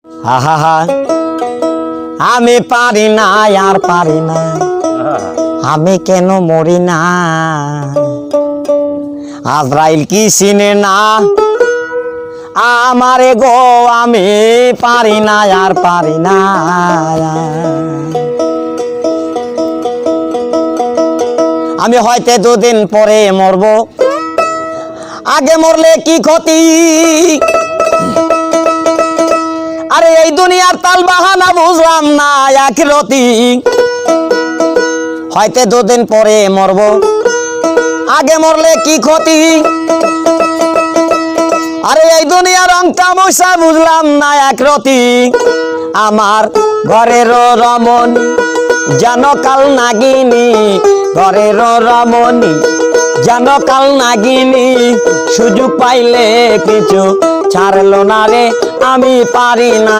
হা হা হা আমি পারি না আর পারি না, আমি কেন মরি না? আজরাইল কি চিনে না আমারে গো, আমি পারি না আর পারি না। আমি হয়তো দুদিন পরে মরব, আগে মরলে কি ক্ষতি? আরে এই দুনিয়ার তাল বাহানা বুঝলাম না আখিরাতি। হয়তো দুদিন পরে মরব, আগে মরলে কি ক্ষতি? আরে এই দুনিয়ার রং তামাশা বুঝলাম না আখিরাতি। আমার ঘরের রমণী যেন কাল নাগিনী, ঘরের রমণী যেন কাল নাগিনী, সুযোগ পাইলে কিছু ছাড়লো না রে, আমি পারি না।